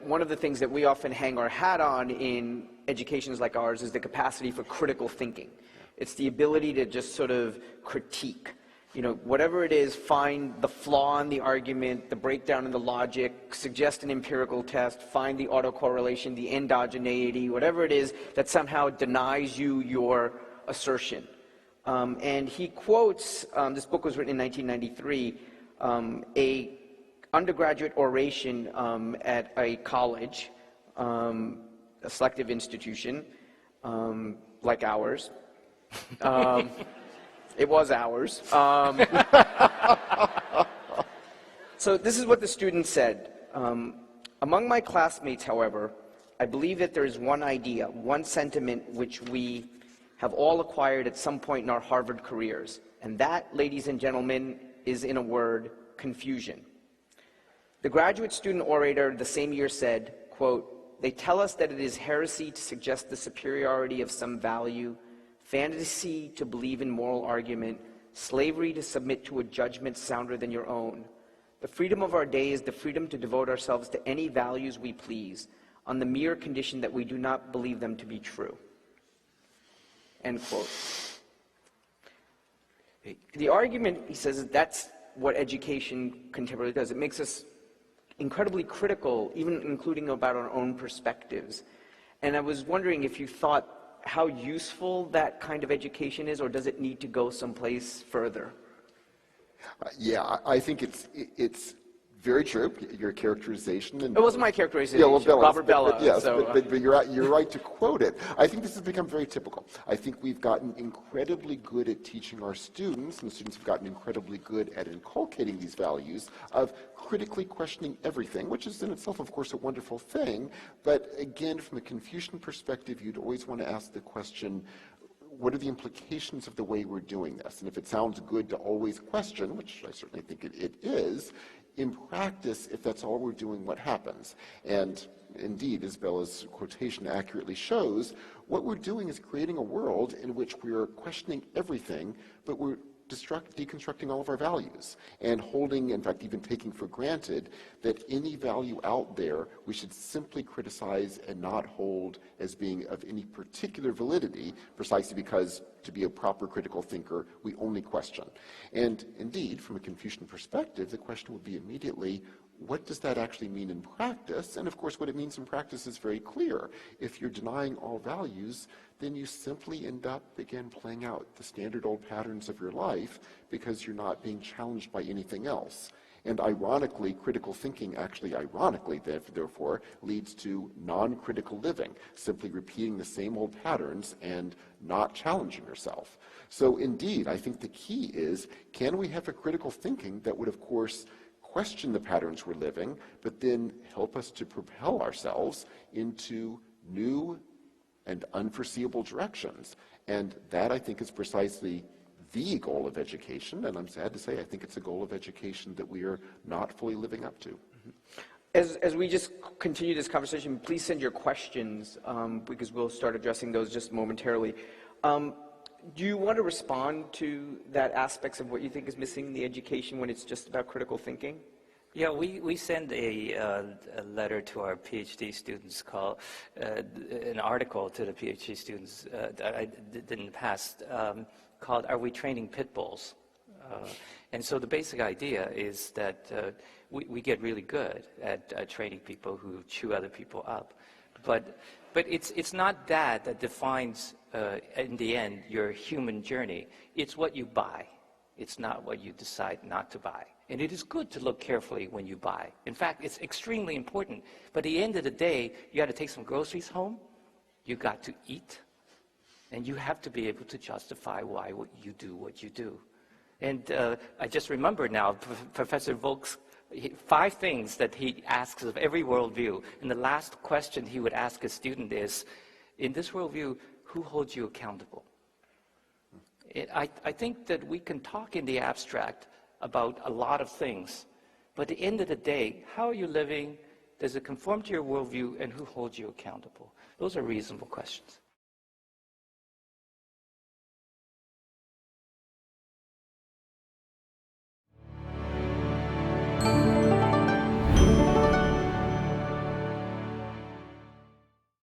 one of the things that we often hang our hat on in educations like ours is the capacity for critical thinking. It's the ability to just sort of critique. You know, whatever it is, find the flaw in the argument, the breakdown in the logic, suggest an empirical test, find the autocorrelation, the endogeneity, whatever it is that somehow denies you your assertion. And he quotes, this book was written in 1993, a undergraduate oration at a college, a selective institution, like ours. It was ours. So this is what the student said. Among my classmates, however, I believe that there is one idea, one sentiment which we have all acquired at some point in our Harvard careers. And that, ladies and gentlemen, is in a word, confusion. The graduate student orator the same year said, quote, "They tell us that it is heresy to suggest the superiority of some value, fantasy to believe in moral argument, slavery to submit to a judgment sounder than your own. The freedom of our day is the freedom to devote ourselves to any values we please, on the mere condition that we do not believe them to be true." End quote. The argument, he says, that's what education contemporarily does. It makes us incredibly critical, even including about our own perspectives. And I was wondering if you thought how useful that kind of education is, or does it need to go someplace further? Yeah, I think it's very true, your characterization. And it wasn't my characterization, yeah, well, Robert Bellah. Yes, so, but you're right to quote it. I think this has become very typical. I think we've gotten incredibly good at teaching our students, and the students have gotten incredibly good at inculcating these values of critically questioning everything, which is in itself, of course, a wonderful thing. But again, from a Confucian perspective, you'd always want to ask the question, what are the implications of the way we're doing this? And if it sounds good to always question, which I certainly think it is, in practice, if that's all we're doing, what happens? And indeed, as Bella's quotation accurately shows, what we're doing is creating a world in which we're questioning everything, but we're deconstructing all of our values and holding, in fact, even taking for granted that any value out there we should simply criticize and not hold as being of any particular validity, precisely because to be a proper critical thinker, we only question. And indeed, from a Confucian perspective, the question would be immediately, what does that actually mean in practice? And of course, what it means in practice is very clear. If you're denying all values, then you simply end up, again, playing out the standard old patterns of your life because you're not being challenged by anything else. And ironically, critical thinking actually, therefore, leads to non-critical living, simply repeating the same old patterns and not challenging yourself. So indeed, I think the key is, can we have a critical thinking that would, of course, question the patterns we're living, but then help us to propel ourselves into new and unforeseeable directions? And that, I think, is precisely the goal of education, and I'm sad to say I think it's a goal of education that we are not fully living up to. As we just continue this conversation, please send your questions, because we'll start addressing those just momentarily. Do you want to respond to that aspects of what you think is missing in the education when it's just about critical thinking? Yeah, we send a letter to our PhD students, called an article to the PhD students that I did in the past, called "Are We Training Pit Bulls?" And so the basic idea is that we get really good at training people who chew other people up, but it's not that defines in the end your human journey. It's what you buy. It's not what you decide not to buy. And it is good to look carefully when you buy. In fact, it's extremely important. But at the end of the day, you got to take some groceries home. You got to eat. And you have to be able to justify why you do what you do. And I just remember now, Professor Volk's 5 things that he asks of every worldview. And the last question he would ask a student is, in this worldview, who holds you accountable? I think that we can talk in the abstract about a lot of things, but at the end of the day, how are you living? Does it conform to your worldview, and who holds you accountable? Those are reasonable questions.